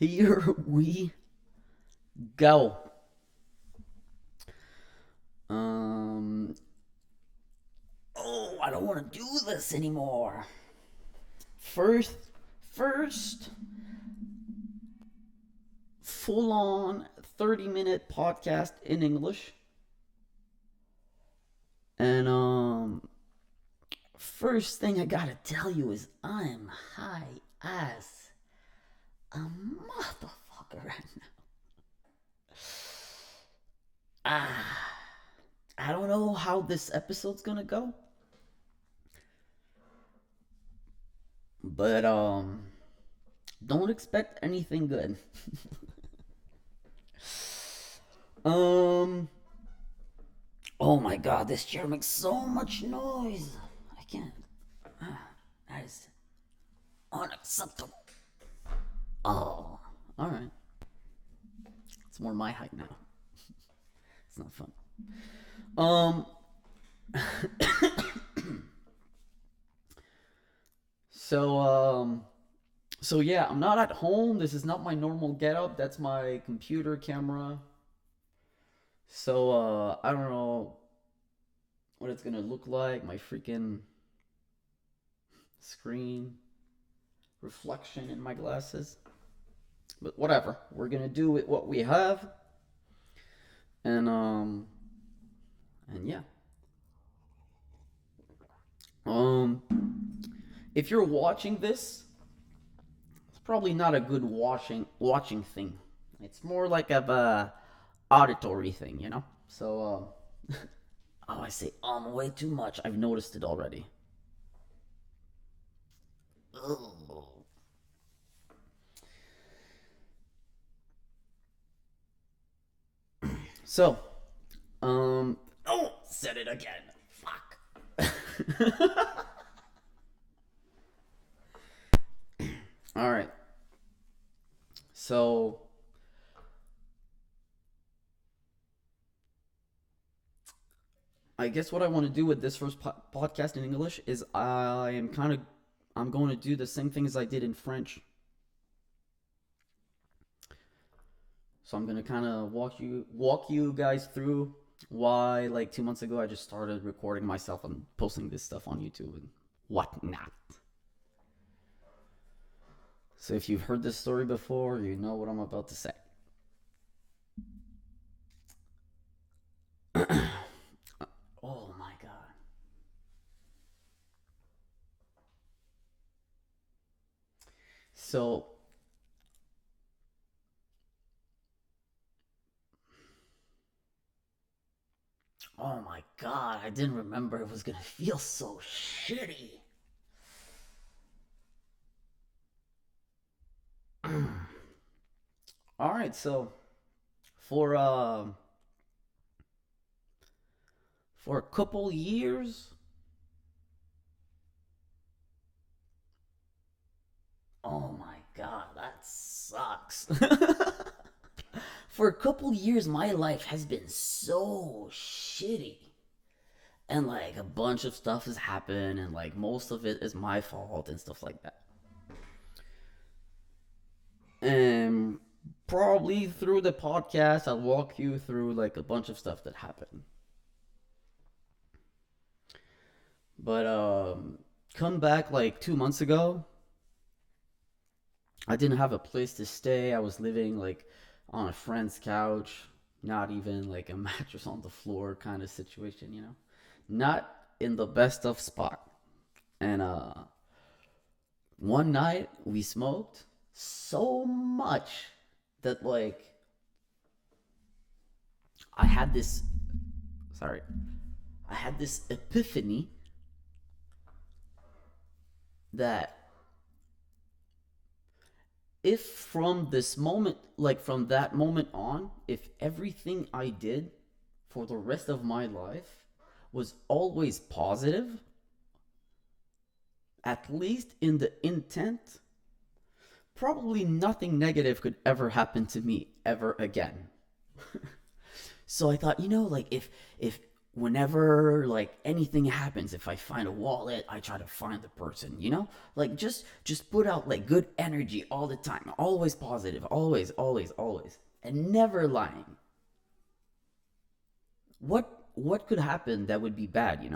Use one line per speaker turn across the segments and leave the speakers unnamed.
Here we go. Um. Oh, I don't want to do this anymore. First, first, full on 30-minute podcast in English. And first thing I gotta tell you is I'm high as a motherfucker right now. Ah, I don't know how this episode's gonna go, but don't expect anything good. um, oh my god, this chair makes so much noise. I can't. That is unacceptable. Oh, all right. It's more my height now. It's not fun. Um. so so yeah, I'm not at home. This is not my normal getup. That's my computer camera. So I don't know what it's gonna look like. My freaking screen reflection in my glasses. But whatever. We're gonna do with what we have. And yeah. Um if you're watching this, it's probably not a good watching thing. It's more like of a auditory thing, you know? So oh, I say way too much. I've noticed it already. Ugh. So, oh, said it again. Fuck. All right. So, I guess what I want to do with this first podcast in English is I'm going to do the same thing as I did in French. So I'm gonna kind of walk you guys through why like 2 months ago I just started recording myself and posting this stuff on YouTube and whatnot. So if you've heard this story before, you know what I'm about to say. Oh my god. So oh my god, I didn't remember it was gonna feel so shitty. All right, so for uh for a couple years, oh my god, that sucks. For a couple years, my life has been so shitty. And like a bunch of stuff has happened, and like most of it is my fault and stuff like that. And probably through the podcast, I'll walk you through like a bunch of stuff that happened. But come back like 2 months ago, I didn't have a place to stay. I was living like on a friend's couch, not even like a mattress on the floor kind of situation, you know? Not in the best of spot. And one night we smoked so much that like I had this sorry, I had this epiphany that if from this moment, like from that moment on, if everything I did for the rest of my life was always positive, at least in the intent, probably nothing negative could ever happen to me ever again. So I thought, like if whenever like anything happens, if I find a wallet, I try to find the person, like just put out like good energy all the time, always positive, always, always, always, and never lying. What could happen that would be bad?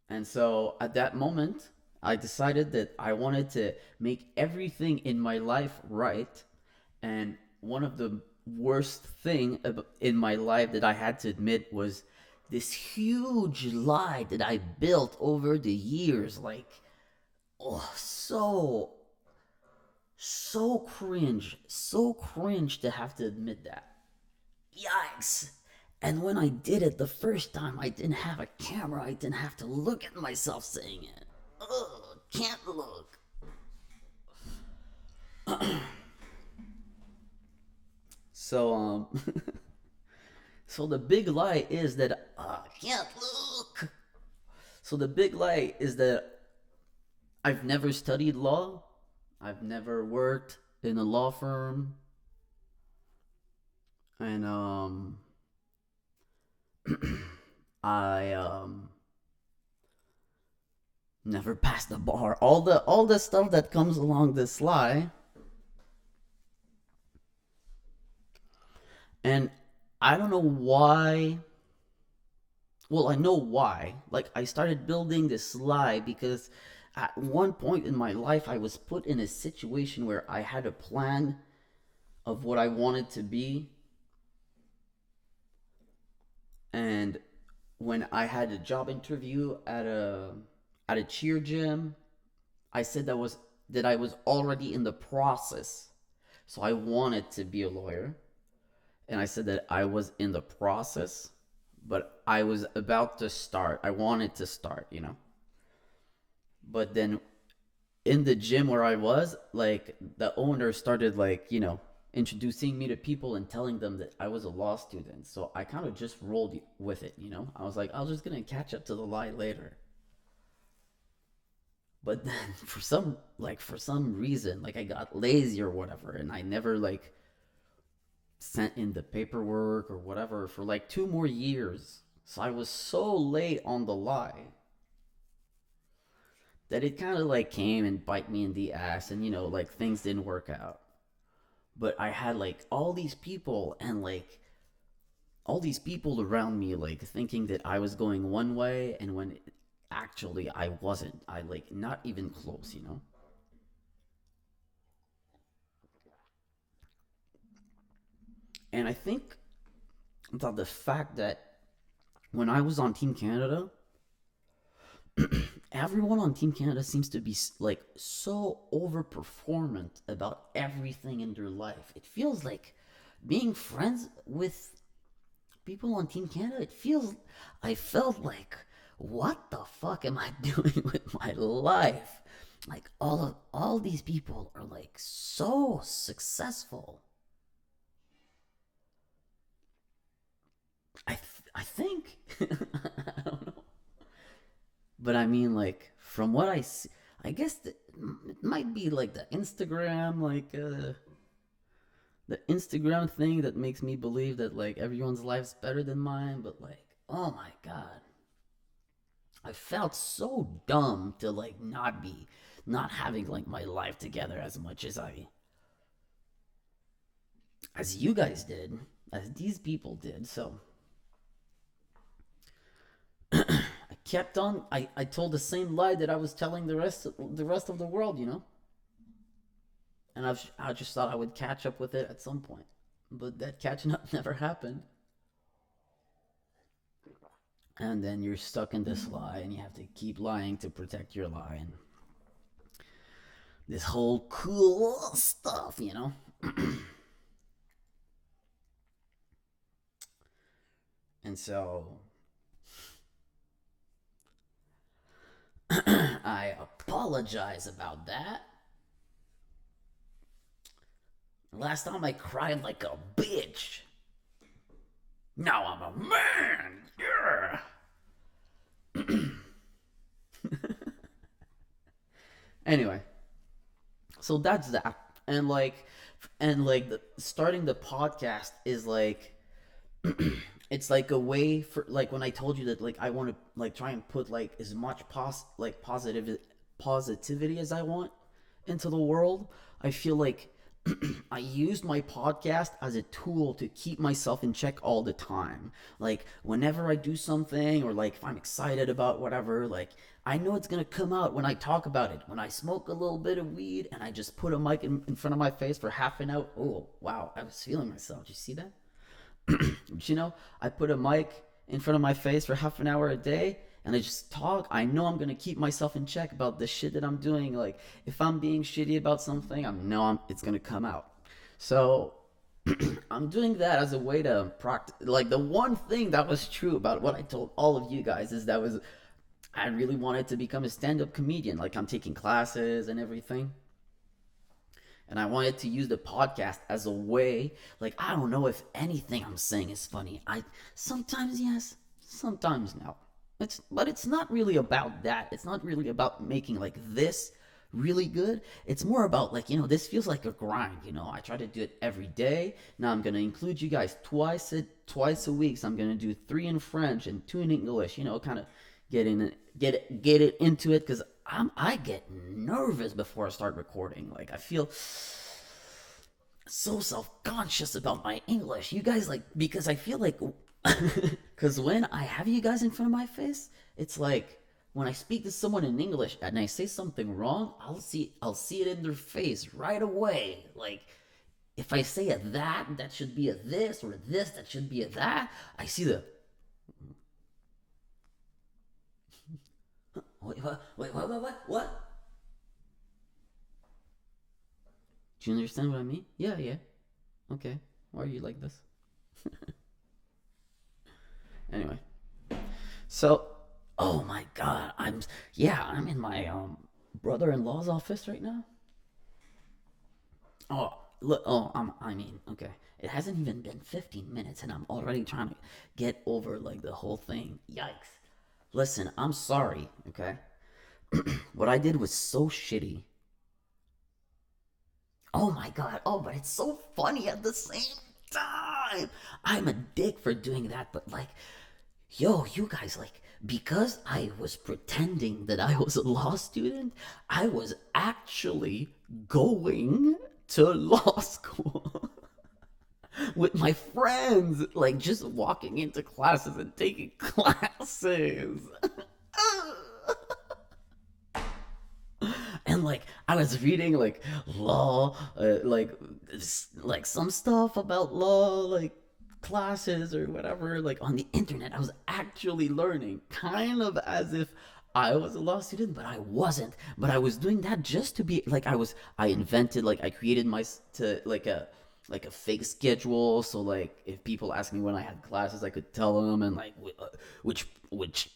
And so at that moment, I decided that I wanted to make everything in my life right. And one of the worst thing in my life that I had to admit was this huge lie that I built over the years. Like, oh, so cringe to have to admit that. Yikes. And when I did it the first time, I didn't have a camera. I didn't have to look at myself saying it. Ugh, can't look. So, so the big lie is that can't look. So the big lie is that I've never studied law. I've never worked in a law firm, and I never passed the bar. All the stuff that comes along this lie, and I don't know why. Well, I know why. Like, I started building this lie because at one point in my life, I was put in a situation where I had a plan of what I wanted to be. And when I had a job interview at a cheer gym, I said that I was already in the process. So I wanted to be a lawyer, and I said that I was in the process, but I was about to start. I wanted to start. But then in the gym where I was, like the owner started like introducing me to people and telling them that I was a law student. So I kind of just rolled with it. I was like, I was just gonna catch up to the lie later. But then for some reason, like I got lazy or whatever, and I never like sent in the paperwork or whatever for like 2 more years. So I was so late on the lie that it kind of like came and bite me in the ass, and like things didn't work out. But I had like all these people around me like thinking that I was going one way, and when actually I wasn't. I like not even close. And I think that the fact that when I was on Team Canada, everyone on Team Canada seems to be like so overperformant about everything in their life. It feels like being friends with people on Team Canada. I felt like, what the fuck am I doing with my life? Like all these people are like so successful. I think I don't know. But I mean, like from what I see, I guess it might be like the Instagram thing that makes me believe that like everyone's life's better than mine. But like, oh my god, I felt so dumb to like not having like my life together as much as you guys did, as these people did. So I kept on. I told the same lie that I was telling the rest of the world. And I just thought I would catch up with it at some point, but that catching up never happened. And then you're stuck in this lie, and you have to keep lying to protect your lie, and this whole cool stuff. And so I apologize about that. Last time I cried like a bitch. Now I'm a man. Yeah. Anyway, so that's that. And like starting the podcast is like it's like a way for, like, when I told you that, like, I want to, like, try and put, like, as much positivity as I want into the world. I feel like I used my podcast as a tool to keep myself in check all the time. Like, whenever I do something, or like if I'm excited about whatever, like, I know it's gonna come out when I talk about it. When I smoke a little bit of weed and I just put a mic in front of my face for half an hour. Oh wow, I was feeling myself. Did you see that? But I put a mic in front of my face for half an hour a day and I just talk. I know I'm gonna keep myself in check about the shit that I'm doing. Like, if I'm being shitty about something, it's gonna come out. So I'm doing that as a way to practice. Like, the one thing that was true about what I told all of you guys is that was I really wanted to become a stand-up comedian. Like, I'm taking classes and everything, and I wanted to use the podcast as a way. Like, I don't know if anything I'm saying is funny. I sometimes yes, sometimes no. But it's not really about that. It's not really about making like this really good. It's more about, like, this feels like a grind. I try to do it every day. Now I'm gonna include you guys twice a week. So I'm gonna do 3 in French and 2 in English. Kind of get it into it, because I get nervous before I start recording. Like, I feel so self-conscious about my English. You guys, like, because I feel like because when I have you guys in front of my face, it's like when I speak to someone in English and I say something wrong, I'll see it in their face right away. Like, if I say a that should be a this, or this that should be a that, I see the what? Do you understand what I mean? Yeah, yeah. Okay. Why are you like this? Anyway, so, oh my god, I'm in my brother-in-law's office right now. Oh, look, I mean, okay. It hasn't even been 15 minutes and I'm already trying to get over, like, the whole thing. Yikes. Listen, I'm sorry, okay? What I did was so shitty. Oh my god. Oh, but it's so funny at the same time. I'm a dick for doing that, but, like, yo, you guys, like, because I was pretending that I was a law student, I was actually going to law school with my friends, like, just walking into classes and taking classes. And, like, I was reading, like, law, like some stuff about law, like, classes or whatever, like, on the internet. I was actually learning, kind of as if I was a law student, but I wasn't. But I was doing that just to be like, I invented, like, I created my to like a fake schedule, so, like, if people ask me when I had classes, I could tell them, and, like, which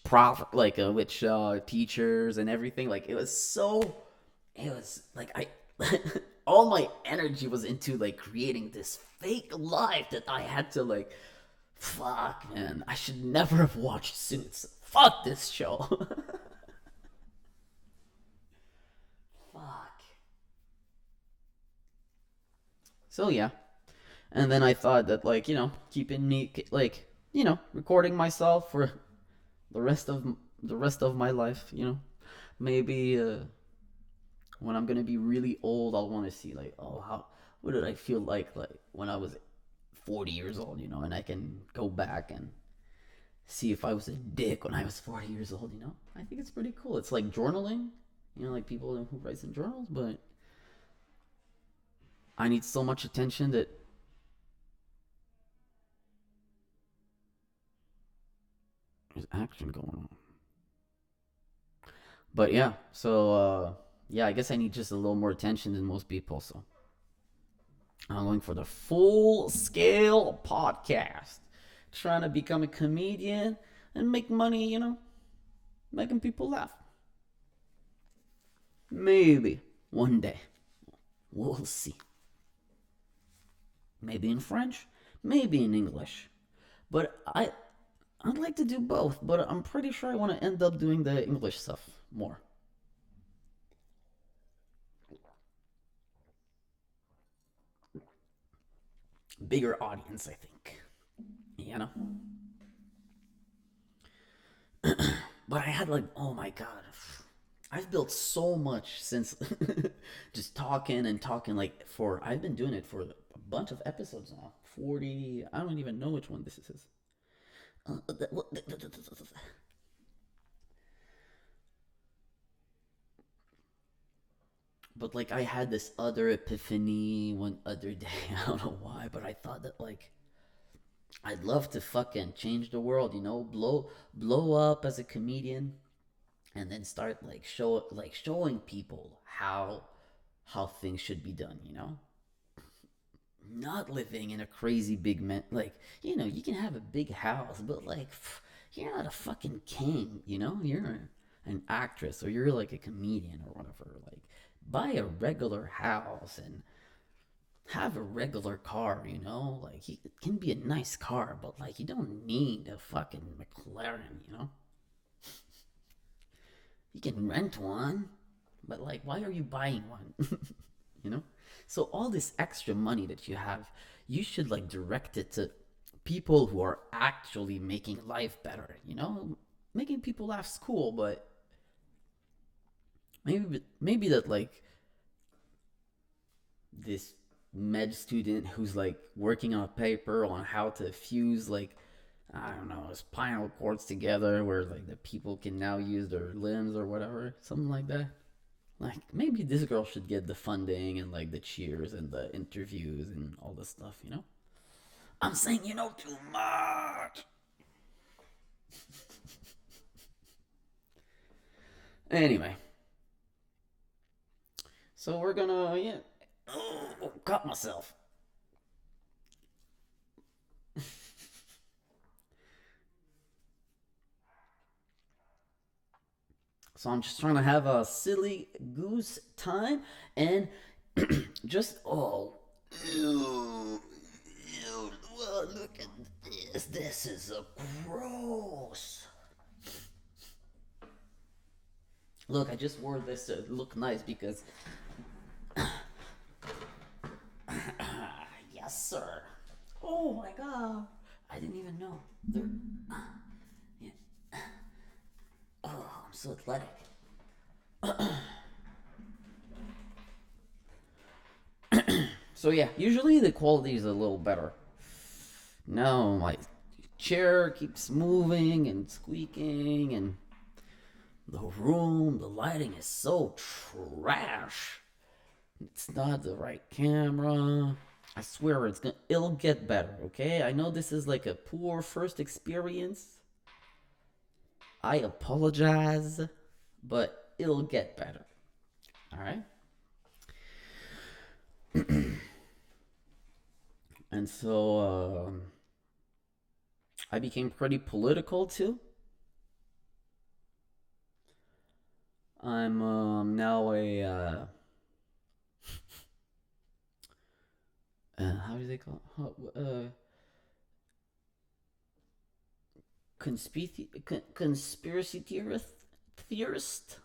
prof, like, which teachers and everything. Like, it was like, I all my energy was into, like, creating this fake life that I had to, like, fuck, man, I should never have watched Suits. Fuck this show. Fuck. So yeah, and then I thought that, like, keeping me, like, recording myself for the rest of my life, maybe when I'm gonna be really old, I'll want to see, like, oh, how what did I feel like when I was 40 years old, and I can go back and see if I was a dick when I was 40 years old. I think it's pretty cool. It's like journaling, like people who write in journals, but I need so much attention that there's action going on. But yeah, so yeah, I guess I need just a little more attention than most people. So I'm going for the full scale podcast, trying to become a comedian and make money, making people laugh. Maybe one day. We'll see. Maybe in French, maybe in English. But I'd like to do both, but I'm pretty sure I want to end up doing the English stuff more. Bigger audience, I think. You know? But I had like, oh my god, I've built so much since just talking and talking. Like for I've been doing it for a bunch of episodes now. 40. I don't even know which one this is. But like I had this other epiphany one other day. I don't know why, but I thought that like I'd love to fucking change the world. Blow up as a comedian, and then start like showing people how things should be done. Not living in a crazy big man. Like you can have a big house, but like you're not a fucking king. You're an actress or you're like a comedian or whatever. Like buy a regular house and have a regular car. Like it can be a nice car, but like you don't need a fucking McLaren. You can rent one, but like why are you buying one? you know so all this extra money that you have, you should like direct it to people who are actually making life better. Making people laugh's cool, but maybe that like this med student who's like working on a paper on how to fuse like I don't know spinal cords together where like the people can now use their limbs or whatever, something like that. Like maybe this girl should get the funding and like the cheers and the interviews and all this stuff. I'm saying you know too much. Anyway, so we're gonna yeah. Oh, cut myself. So I'm just trying to have a silly goose time and just ew, ew, look at this. This is a gross. Look, I just wore this to look nice because yes, sir. Oh my god, I didn't even know. Yeah. Oh, I'm so athletic. So yeah, usually the quality is a little better. No, my chair keeps moving and squeaking, and the lighting is so trash. It's not the right camera. I swear it'll get better, okay? I know this is like a poor first experience. I apologize, but it'll get better. All right? And so I became pretty political too. I'm now a how do they call it? Conspiracy theorist.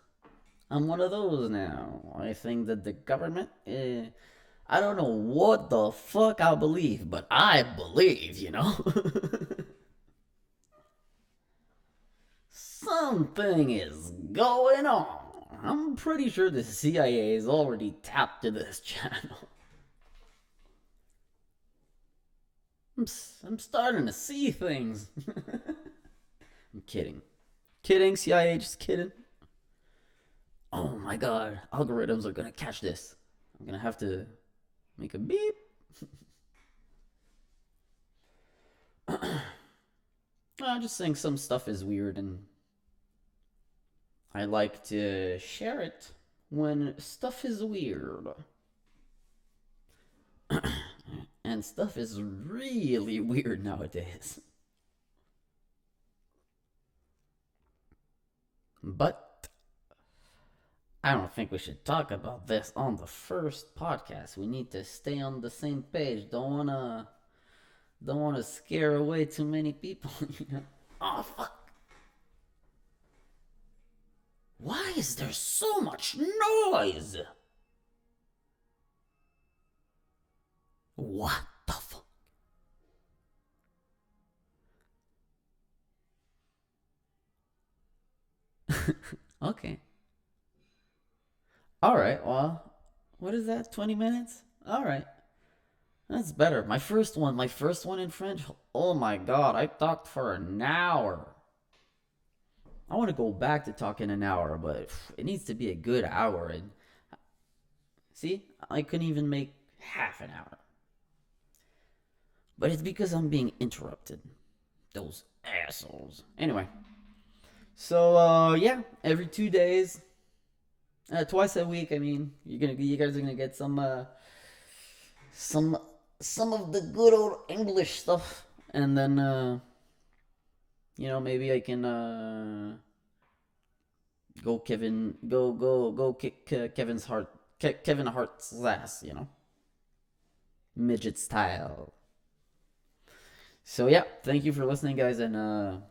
I'm one of those now. I think that the government. I don't know what the fuck I believe, but I believe. Something is going on. I'm pretty sure the CIA is already tapped to this channel. I'm starting to see things. I'm kidding. Kidding, CIA, just kidding. Oh my god, algorithms are gonna catch this. I'm gonna have to make a beep. I'm just saying some stuff is weird and I like to share it when stuff is weird. And stuff is really weird nowadays. But I don't think we should talk about this on the first podcast. We need to stay on the same page. Don't wanna scare away too many people. Oh fuck. Why is there so much noise? What the fuck? Okay. All right. Well, what is that? 20 minutes? All right. That's better. My first one in French. Oh my god, I talked for an hour. I want to go back to talking an hour, but it needs to be a good hour. And see, I couldn't even make half an hour. But it's because I'm being interrupted. Those assholes. Anyway, so yeah, every 2 days, twice a week. I mean, you guys are gonna get some, some of the good old English stuff, and then maybe I can go kick Kevin Hart's ass, midget style. So yeah, thank you for listening, guys, and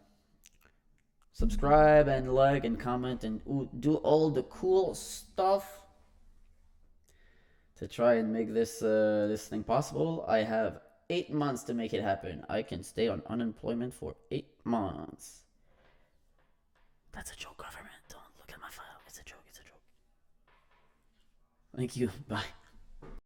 subscribe and like and comment and do all the cool stuff to try and make this thing possible. I have 8 months to make it happen. I can stay on unemployment for 8 months. That's a joke, government. Don't look at my file. It's a joke. It's a joke. Thank you. Bye.